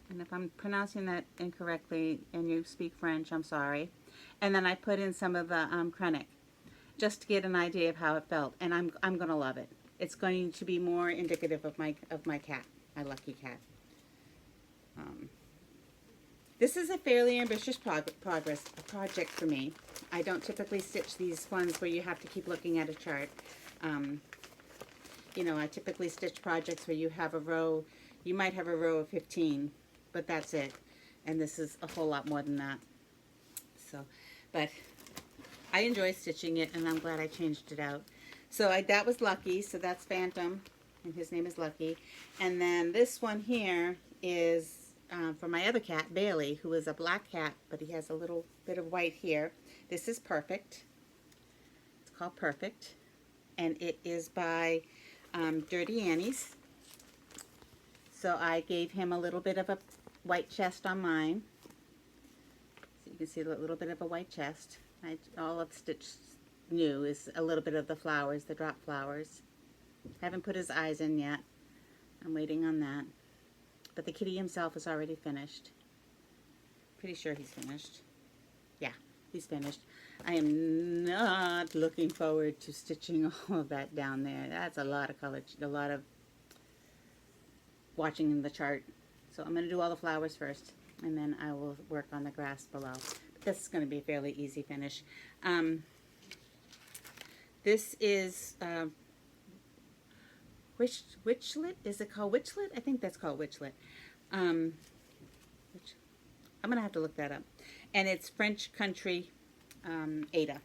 And if I'm pronouncing that incorrectly and you speak French, I'm sorry. And then I put in some of the Krennic, just to get an idea of how it felt. And I'm going to love it. It's going to be more indicative of my cat, my lucky cat. This is a fairly ambitious project for me. I don't typically stitch these ones where you have to keep looking at a chart. You know, I typically stitch projects where you have a row, you might have a row of 15, but that's it. And this is a whole lot more than that. So, but I enjoy stitching it, and I'm glad I changed it out. So that was Lucky, so that's Phantom, and his name is Lucky. And then this one here is for my other cat, Bailey, who is a black cat, but he has a little bit of white here. This is Perfect. It's called Perfect, and it is by Dirty Annie's. So I gave him a little bit of a white chest on mine. So you can see a little bit of a white chest. All I've stitched new is a little bit of the flowers, the drop flowers. Haven't put his eyes in yet. I'm waiting on that. But the kitty himself is already finished. Pretty sure he's finished. Yeah, he's finished. I am not looking forward to stitching all of that down there. That's a lot of color, a lot of watching in the chart. So I'm going to do all the flowers first, and then I will work on the grass below. But this is going to be a fairly easy finish. This is Witchlet? Is it called Witchlet? I think that's called Witchlet. I'm going to have to look that up. And it's French Country Aida.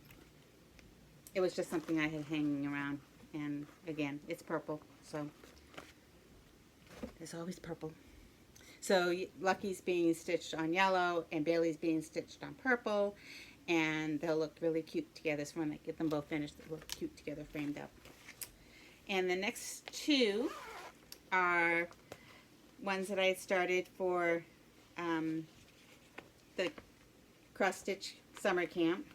It was just something I had hanging around. And again, it's purple. So there's always purple. So Lucky's being stitched on yellow and Bailey's being stitched on purple. And they'll look really cute together. So when I get them both finished, they'll look cute together, framed up. And the next two are ones that I started for the cross stitch summer camp.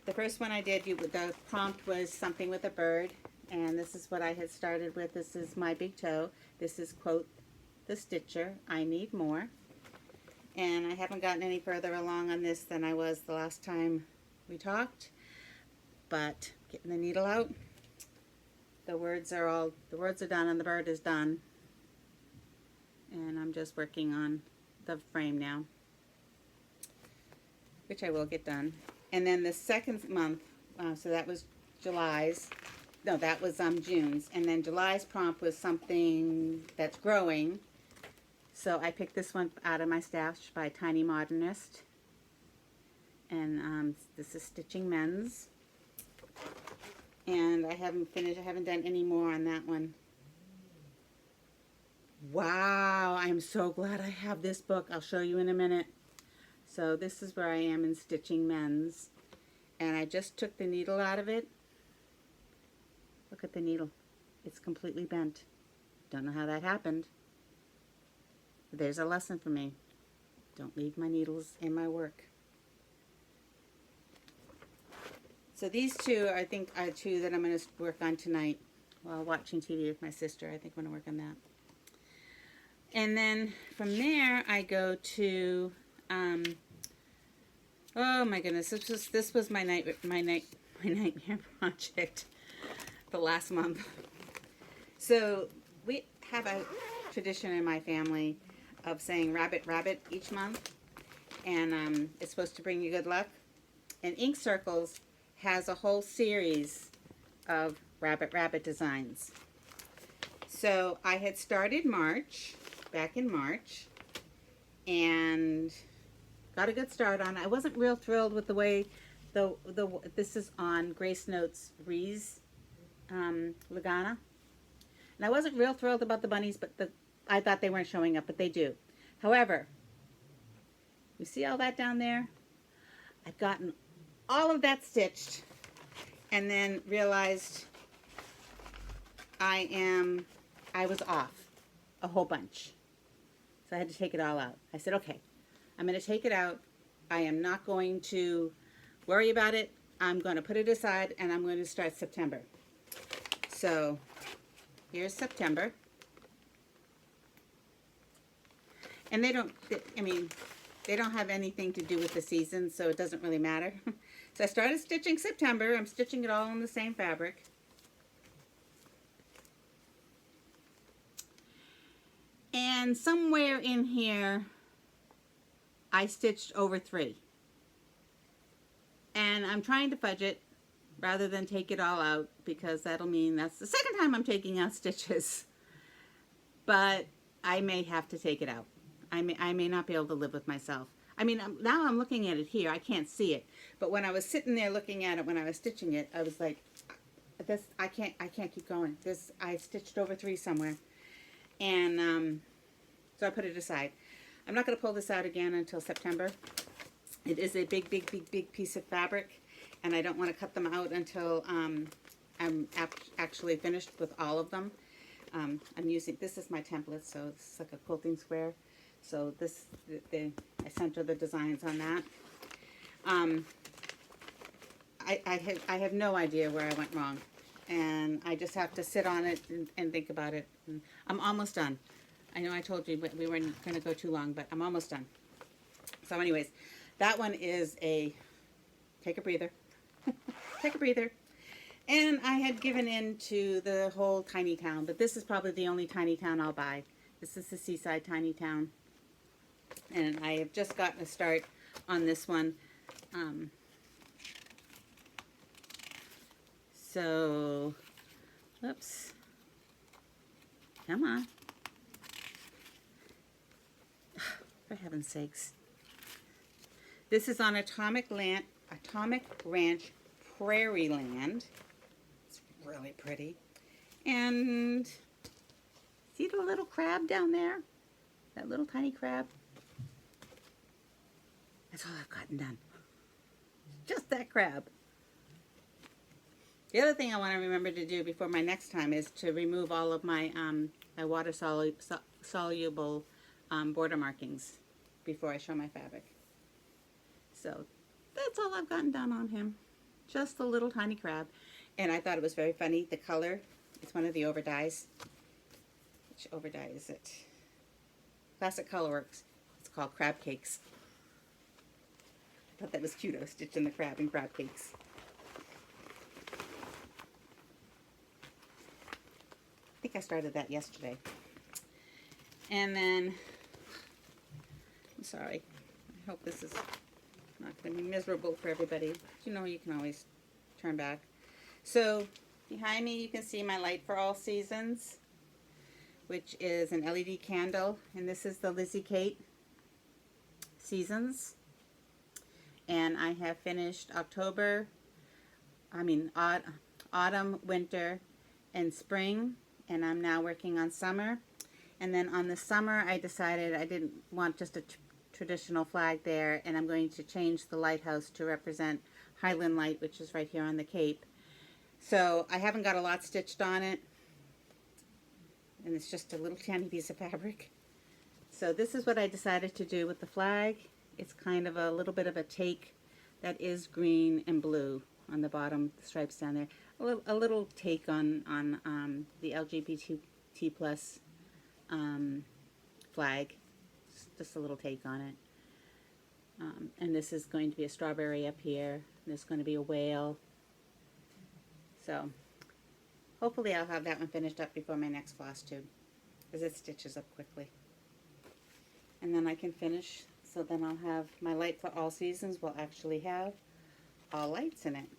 The first one I did, the prompt was something with a bird, and this is what I had started with. This is my big toe. This is, quote, the stitcher, I need more. And I haven't gotten any further along on this than I was the last time we talked, but getting the needle out. The words are done and the bird is done. And I'm just working on the frame now, which I will get done. And then the second month, so that was July's, no, that was June's. And then July's prompt was something that's growing. So I picked this one out of my stash by Tiny Modernist. And this is Stitching Men's. And I haven't finished, I haven't done any more on that one. Wow, I'm so glad I have this book. I'll show you in a minute. So this is where I am in Stitching Men's. And I just took the needle out of it. Look at the needle. It's completely bent. Don't know how that happened. But there's a lesson for me. Don't leave my needles in my work. So these two, I think, are two that I'm going to work on tonight while watching TV with my sister. I think I'm going to work on that. And then from there, I go to, oh my goodness, this was my nightmare project the last month. So we have a tradition in my family of saying rabbit, rabbit each month. And it's supposed to bring you good luck. And Ink Circles has a whole series of rabbit, rabbit designs. So I had started back in March, and got a good start on it. I wasn't real thrilled with the way this is on Grace Notes Rees Lagana. And I wasn't real thrilled about the bunnies, but I thought they weren't showing up, but they do. However, you see all that down there? I've gotten all of that stitched, and then realized I was off a whole bunch. So I had to take it all out. I said, okay, I'm going to take it out. I am not going to worry about it. I'm going to put it aside, and I'm going to start September. So here's September. And they don't, I mean, they don't have anything to do with the season, so it doesn't really matter. So I started stitching September. I'm stitching it all in the same fabric. And somewhere in here, I stitched over 3. And I'm trying to fudge it rather than take it all out, because that'll mean that's the second time I'm taking out stitches. But I may have to take it out. I may not be able to live with myself. I mean, now I'm looking at it here. I can't see it. But when I was sitting there looking at it when I was stitching it, I was like, this, I can't keep going. This, I stitched over 3 somewhere. And so I put it aside. I'm not going to pull this out again until September. It is a big piece of fabric, and I don't want to cut them out until I'm actually finished with all of them. I'm using, this is my template, so it's like a quilting square. So this, I center the designs on that. I have no idea where I went wrong, and I just have to sit on it and think about it. And I'm almost done. I know I told you we weren't going to go too long, but I'm almost done. So anyways, that one is a take a breather. Take a breather. And I had given in to the whole tiny town, but this is probably the only tiny town I'll buy. This is the Seaside Tiny Town. And I have just gotten a start on this one. So, oops. Come on. For heaven's sakes. This is on Atomic Ranch Prairie Land. It's really pretty. And see the little crab down there? That little tiny crab? That's all I've gotten done. Just that crab. The other thing I want to remember to do before my next time is to remove all of my my water soluble border markings before I show my fabric. So that's all I've gotten done on him. Just the little tiny crab. And I thought it was very funny. The color, it's one of the overdyes. Which overdye is it? Classic Colorworks. It's called Crab Cakes. I thought that was cute. I was stitching the crab in crab cakes. I think I started that yesterday. And then, I'm sorry. I hope this is not going to be miserable for everybody. You know, you can always turn back. So, behind me you can see my light for all seasons, which is an LED candle. And this is the Lizzie Kate Seasons. And I have finished autumn, winter, and spring. And I'm now working on summer. And then on the summer, I decided I didn't want just a traditional flag there, and I'm going to change the lighthouse to represent Highland Light, which is right here on the Cape. So I haven't got a lot stitched on it, and it's just a little tiny piece of fabric. So this is what I decided to do with the flag. It's kind of a little bit of a take that is green and blue on the bottom, the stripes down there. A little take on the LGBT plus flag. Just a little take on it. And this is going to be a strawberry up here. There's going to be a whale. So hopefully I'll have that one finished up before my next FlossTube, because it stitches up quickly. And then I can finish, so then I'll have my light for all seasons will actually have all lights in it.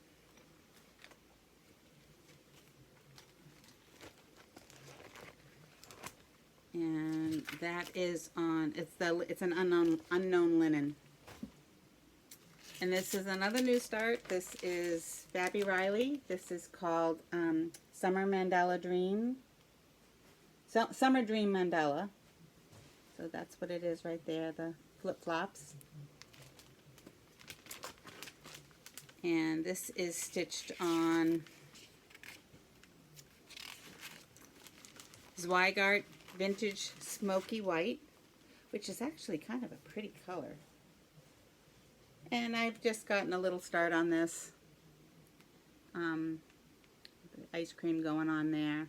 And that is on, it's an unknown linen. And this is another new start. This is Babby Riley. This is called Summer Mandala Dream. Summer Dream Mandala. So that's what it is right there, the flip-flops. And this is stitched on Zweigart Vintage Smoky White, which is actually kind of a pretty color. And I've just gotten a little start on this. Ice cream going on there.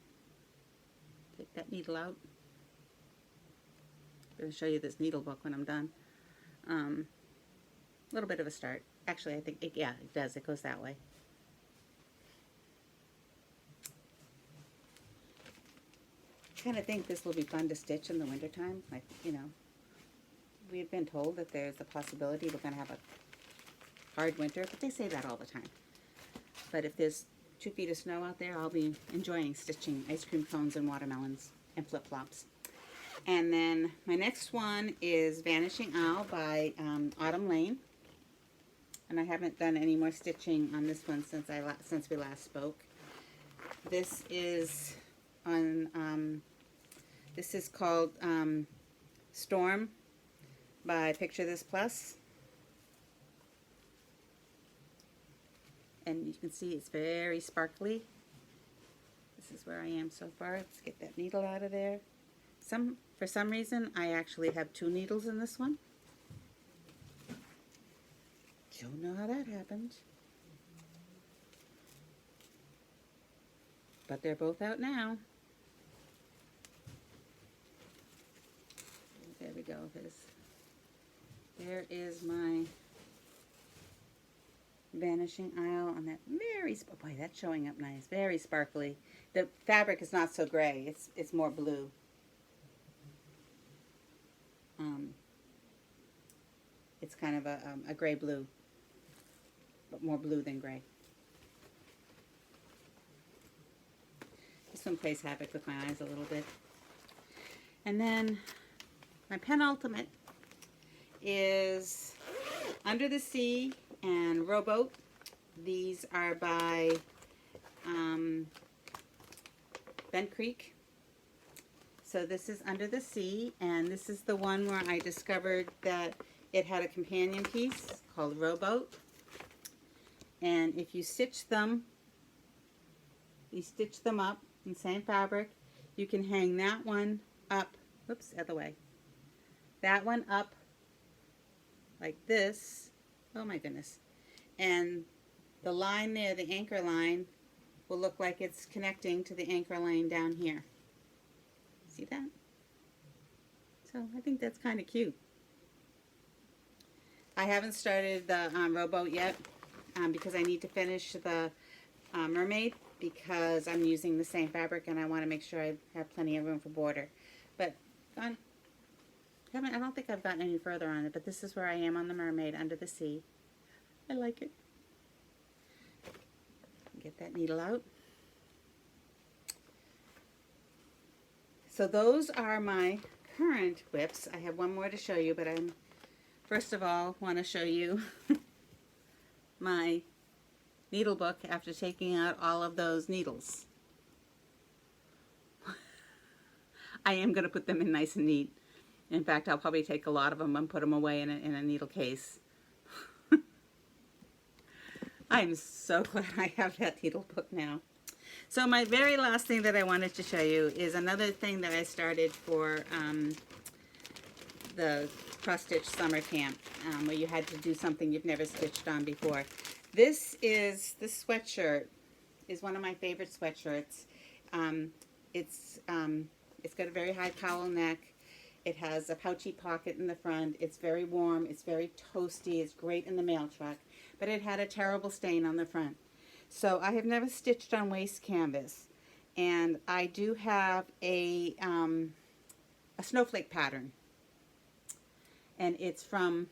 Take that needle out. I'm going to show you this needle book when I'm done. A little bit of a start. Actually, I think, yeah, it does. It goes that way. I kind of think this will be fun to stitch in the wintertime. Like, you know, we've been told that there's a possibility we're going to have a hard winter, but they say that all the time. But if there's 2 feet of snow out there, I'll be enjoying stitching ice cream cones and watermelons and flip-flops. And then my next one is Vanishing Owl by Autumn Lane. And I haven't done any more stitching on this one since we last spoke. This is on this is called Storm by Picture This Plus. And you can see it's very sparkly. This is where I am so far. Let's get that needle out of there. For some reason, I actually have 2 needles in this one. Don't know how that happened. But they're both out now. There we go. There is my Vanishing Isle on that very, boy, that's showing up nice. Very sparkly. The fabric is not so gray. It's more blue. It's kind of a gray blue, but more blue than gray. This one plays havoc with my eyes a little bit. And then my penultimate is Under the Sea and Rowboat. These are by Bent Creek. So this is Under the Sea, and this is the one where I discovered that it had a companion piece called Rowboat. And if you stitch them up in the same fabric, you can hang that one up, whoops, other way. That one up like this. Oh my goodness. And the line there, the anchor line, will look like it's connecting to the anchor line down here. See that? So I think that's kind of cute. I haven't started the rowboat yet because I need to finish the mermaid because I'm using the same fabric and I want to make sure I have plenty of room for border. But I don't think I've gotten any further on it, but this is where I am on the mermaid, Under the Sea. I like it. Get that needle out. So those are my current whips. I have one more to show you, but I'm first of all want to show you my needle book after taking out all of those needles. I am going to put them in nice and neat. In fact, I'll probably take a lot of them and put them away in a needle case. I'm so glad I have that needle book now. So my very last thing that I wanted to show you is another thing that I started for the cross-stitch summer camp, where you had to do something you've never stitched on before. This sweatshirt is one of my favorite sweatshirts. It's got a very high cowl neck. It has a pouchy pocket in the front. It's very warm. It's very toasty. It's great in the mail truck. But it had a terrible stain on the front. So I have never stitched on waste canvas. And I do have a snowflake pattern. And it's from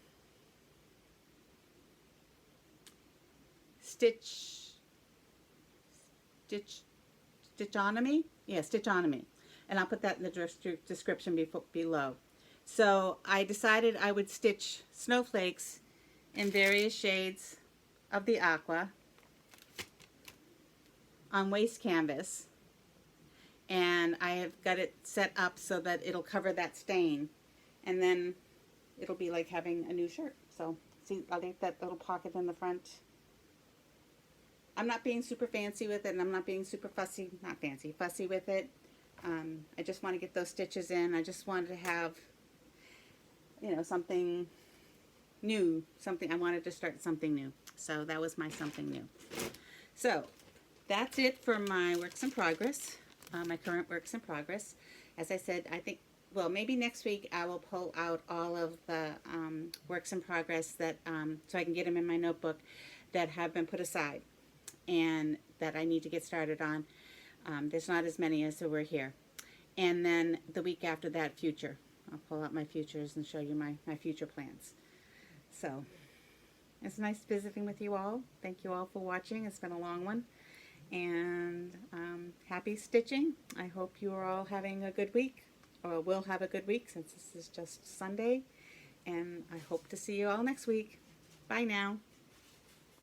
Stitchonomy? Yeah, Stitchonomy. And I'll put that in the description below. So I decided I would stitch snowflakes in various shades of the aqua on waste canvas. And I have got it set up so that it'll cover that stain. And then it'll be like having a new shirt. So see, I'll leave that little pocket in the front I'm not being super fancy with it, and I'm not being super fussy, not fancy, fussy with it. I just want to get those stitches in. I just wanted to have, you know, something new, I wanted to start something new. So that was my something new. So that's it for my works in progress, my current works in progress. As I said, I think, well, maybe next week I will pull out all of the works in progress that, so I can get them in my notebook, that have been put aside and that I need to get started on. There's not as many as there were here. And then the week after that, future. I'll pull out my futures and show you my future plans. So it's nice visiting with you all. Thank you all for watching. It's been a long one. And happy stitching. I hope you are all having a good week, or will have a good week, since this is just Sunday. And I hope to see you all next week. Bye now.